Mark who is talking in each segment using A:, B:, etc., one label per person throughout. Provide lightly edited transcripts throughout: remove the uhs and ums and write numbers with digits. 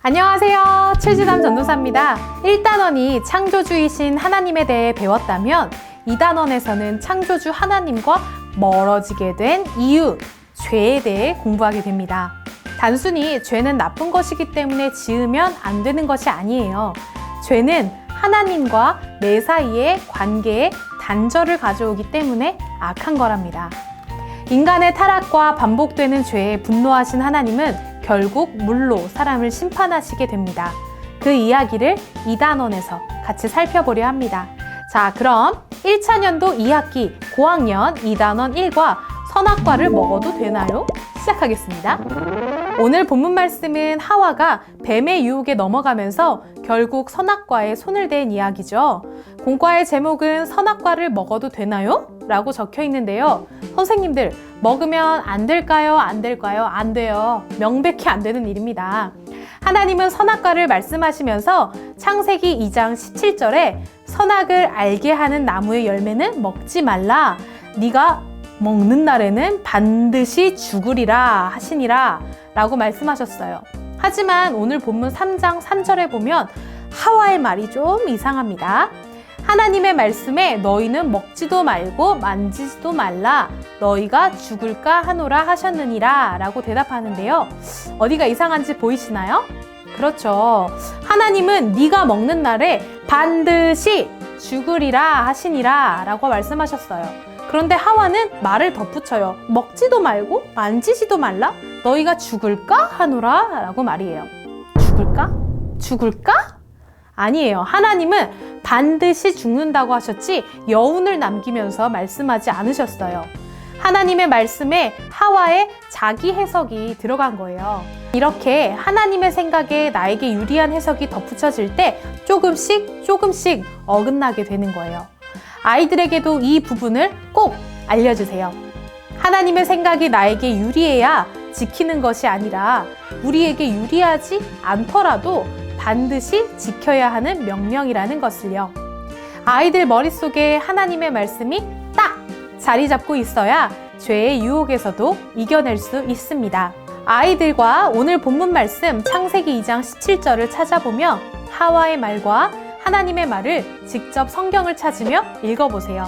A: 안녕하세요. 최지담 전도사입니다. 1단원이 창조주이신 하나님에 대해 배웠다면 2단원에서는 창조주 하나님과 멀어지게 된 이유, 죄에 대해 공부하게 됩니다. 단순히 죄는 나쁜 것이기 때문에 지으면 안 되는 것이 아니에요. 죄는 하나님과 내 사이의 관계에 단절을 가져오기 때문에 악한 거랍니다. 인간의 타락과 반복되는 죄에 분노하신 하나님은 결국 물로 사람을 심판하시게 됩니다. 그 이야기를 2단원에서 같이 살펴보려 합니다. 자, 그럼 1차년도 2학기 고학년 2단원 1과 선악과를 먹어도 되나요? 시작하겠습니다. 오늘 본문 말씀은 하와가 뱀의 유혹에 넘어가면서 결국 선악과에 손을 댄 이야기죠. 공과의 제목은 선악과를 먹어도 되나요? 라고 적혀 있는데요. 선생님들, 먹으면 안 될까요? 안 될까요? 안 돼요. 명백히 안 되는 일입니다. 하나님은 선악과를 말씀하시면서 창세기 2장 17절에 선악을 알게 하는 나무의 열매는 먹지 말라. 네가 먹는 날에는 반드시 죽으리라 하시니라 라고 말씀하셨어요. 하지만 오늘 본문 3장 3절에 보면 하와의 말이 좀 이상합니다. 하나님의 말씀에 너희는 먹지도 말고 만지지도 말라 너희가 죽을까 하노라 하셨느니라 라고 대답하는데요. 어디가 이상한지 보이시나요? 그렇죠. 하나님은 네가 먹는 날에 반드시 죽으리라 하시니라 라고 말씀하셨어요. 그런데 하와는 말을 덧붙여요. 먹지도 말고 만지지도 말라 너희가 죽을까 하노라 라고 말이에요. 죽을까? 죽을까? 아니에요. 하나님은 반드시 죽는다고 하셨지 여운을 남기면서 말씀하지 않으셨어요. 하나님의 말씀에 하와의 자기 해석이 들어간 거예요. 이렇게 하나님의 생각에 나에게 유리한 해석이 덧붙여질 때 조금씩 어긋나게 되는 거예요. 아이들에게도 이 부분을 꼭 알려주세요. 하나님의 생각이 나에게 유리해야 지키는 것이 아니라 우리에게 유리하지 않더라도 반드시 지켜야 하는 명령이라는 것을요. 아이들 머릿속에 하나님의 말씀이 딱 자리 잡고 있어야 죄의 유혹에서도 이겨낼 수 있습니다. 아이들과 오늘 본문 말씀 창세기 2장 17절을 찾아보며 하와의 말과 하나님의 말을 직접 성경을 찾으며 읽어보세요.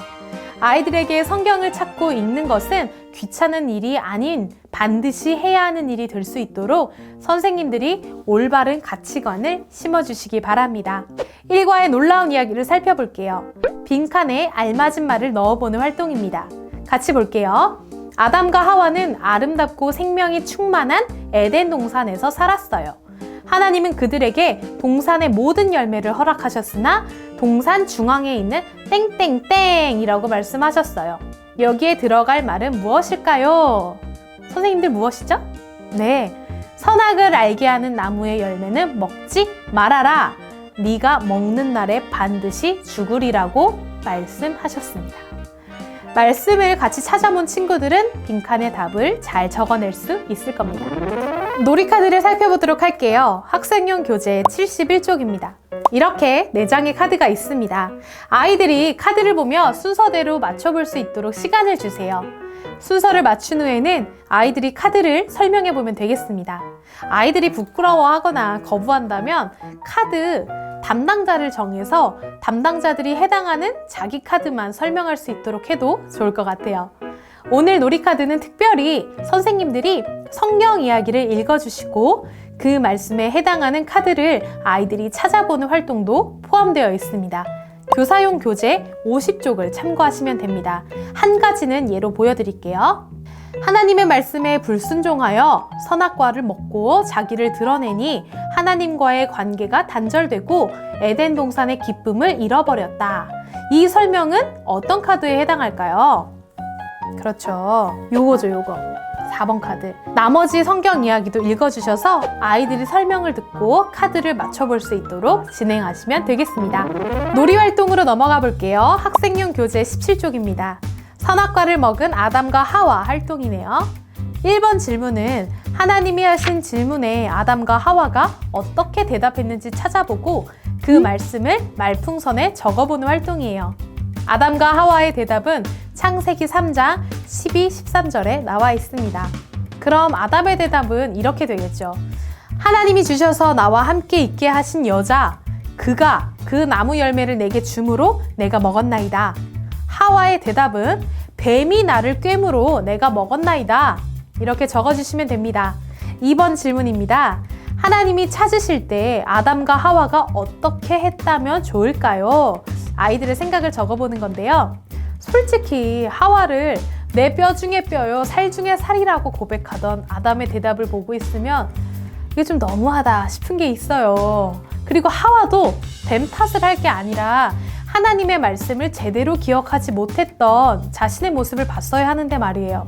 A: 아이들에게 성경을 찾고 읽는 것은 귀찮은 일이 아닌 반드시 해야 하는 일이 될 수 있도록 선생님들이 올바른 가치관을 심어주시기 바랍니다. 1과의 놀라운 이야기를 살펴볼게요. 빈칸에 알맞은 말을 넣어보는 활동입니다. 같이 볼게요. 아담과 하와는 아름답고 생명이 충만한 에덴 동산에서 살았어요. 하나님은 그들에게 동산의 모든 열매를 허락하셨으나 동산 중앙에 있는 땡땡땡이라고 말씀하셨어요. 여기에 들어갈 말은 무엇일까요? 선생님들 무엇이죠? 네, 선악을 알게 하는 나무의 열매는 먹지 말아라. 네가 먹는 날에 반드시 죽으리라고 말씀하셨습니다. 말씀을 같이 찾아본 친구들은 빈칸에 답을 잘 적어낼 수 있을 겁니다. 놀이카드를 살펴보도록 할게요. 학생용 교재 71쪽입니다. 이렇게 4장의 카드가 있습니다. 아이들이 카드를 보며 순서대로 맞춰볼 수 있도록 시간을 주세요. 순서를 맞춘 후에는 아이들이 카드를 설명해 보면 되겠습니다. 아이들이 부끄러워하거나 거부한다면 카드 담당자를 정해서 담당자들이 해당하는 자기 카드만 설명할 수 있도록 해도 좋을 것 같아요. 오늘 놀이카드는 특별히 선생님들이 성경 이야기를 읽어주시고 그 말씀에 해당하는 카드를 아이들이 찾아보는 활동도 포함되어 있습니다. 교사용 교재 50쪽을 참고하시면 됩니다. 한 가지는 예로 보여드릴게요. 하나님의 말씀에 불순종하여 선악과를 먹고 자기를 드러내니 하나님과의 관계가 단절되고 에덴 동산의 기쁨을 잃어버렸다. 이 설명은 어떤 카드에 해당할까요? 그렇죠. 요거죠, 요거. 4번 카드. 나머지 성경 이야기도 읽어주셔서 아이들이 설명을 듣고 카드를 맞춰볼 수 있도록 진행하시면 되겠습니다. 놀이활동으로 넘어가 볼게요. 학생용 교재 17쪽입니다. 선악과를 먹은 아담과 하와 활동이네요. 1번 질문은 하나님이 하신 질문에 아담과 하와가 어떻게 대답했는지 찾아보고 그 말씀을 말풍선에 적어보는 활동이에요. 아담과 하와의 대답은 창세기 3장 12, 13절에 나와 있습니다. 그럼 아담의 대답은 이렇게 되겠죠. 하나님이 주셔서 나와 함께 있게 하신 여자, 그가 그 나무 열매를 내게 주므로 내가 먹었나이다. 하와의 대답은 뱀이 나를 꿰므로 내가 먹었나이다. 이렇게 적어주시면 됩니다. 2번 질문입니다. 하나님이 찾으실 때 아담과 하와가 어떻게 했다면 좋을까요? 아이들의 생각을 적어보는 건데요. 솔직히 하와를 내 뼈 중에 뼈요, 살 중에 살이라고 고백하던 아담의 대답을 보고 있으면 이게 좀 너무하다 싶은 게 있어요. 그리고 하와도 뱀 탓을 할 게 아니라 하나님의 말씀을 제대로 기억하지 못했던 자신의 모습을 봤어야 하는데 말이에요.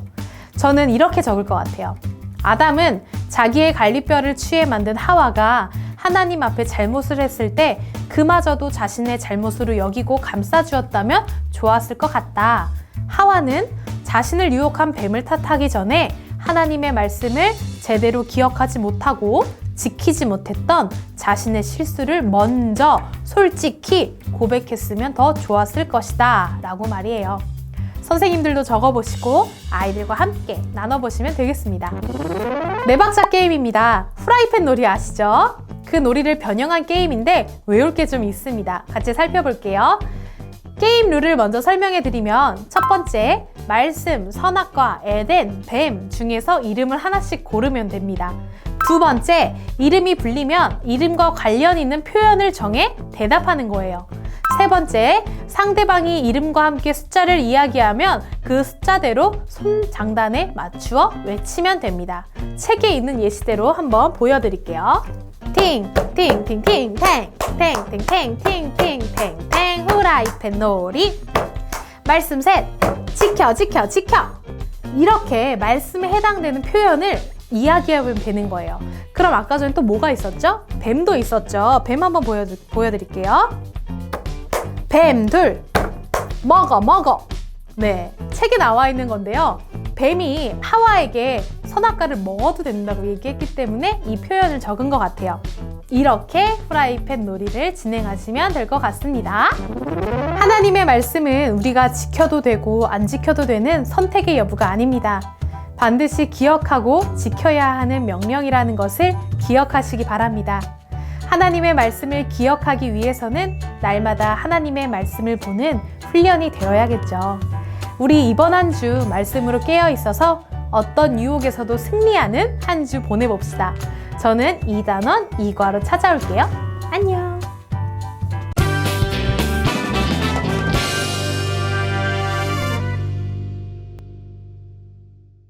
A: 저는 이렇게 적을 것 같아요. 아담은 자기의 갈비뼈를 취해 만든 하와가 하나님 앞에 잘못을 했을 때 그마저도 자신의 잘못으로 여기고 감싸주었다면 좋았을 것 같다. 하와는 자신을 유혹한 뱀을 탓하기 전에 하나님의 말씀을 제대로 기억하지 못하고 지키지 못했던 자신의 실수를 먼저 솔직히 고백했으면 더 좋았을 것이다 라고 말이에요. 선생님들도 적어보시고 아이들과 함께 나눠보시면 되겠습니다. 네 박자 게임입니다. 후라이팬 놀이 아시죠? 그 놀이를 변형한 게임인데 외울 게 좀 있습니다. 같이 살펴볼게요. 게임 룰을 먼저 설명해 드리면 첫 번째, 말씀, 선악과, 에덴, 뱀 중에서 이름을 하나씩 고르면 됩니다. 두 번째, 이름이 불리면 이름과 관련 있는 표현을 정해 대답하는 거예요. 세 번째, 상대방이 이름과 함께 숫자를 이야기하면 그 숫자대로 손 장단에 맞추어 외치면 됩니다. 책에 있는 예시대로 한번 보여드릴게요. 팅, 팅, 팅, 팅, 탱, 탱, 탱, 탱, 팅, 팅, 탱, 탱, 후라이팬 놀이. 말씀 셋, 지켜, 지켜, 지켜. 이렇게 말씀에 해당되는 표현을 이야기하면 되는 거예요. 그럼 아까 전에 또 뭐가 있었죠? 뱀도 있었죠. 뱀 한번 보여드릴게요. 뱀 둘, 먹어, 먹어. 네, 책에 나와 있는 건데요. 뱀이 하와에게 선악과를 먹어도 된다고 얘기했기 때문에 이 표현을 적은 것 같아요. 이렇게 후라이팬 놀이를 진행하시면 될 것 같습니다. 하나님의 말씀은 우리가 지켜도 되고 안 지켜도 되는 선택의 여부가 아닙니다. 반드시 기억하고 지켜야 하는 명령이라는 것을 기억하시기 바랍니다. 하나님의 말씀을 기억하기 위해서는 날마다 하나님의 말씀을 보는 훈련이 되어야겠죠. 우리 이번 한 주 말씀으로 깨어 있어서 어떤 유혹에서도 승리하는 한 주 보내봅시다. 저는 이단원 2과로 찾아올게요. 안녕.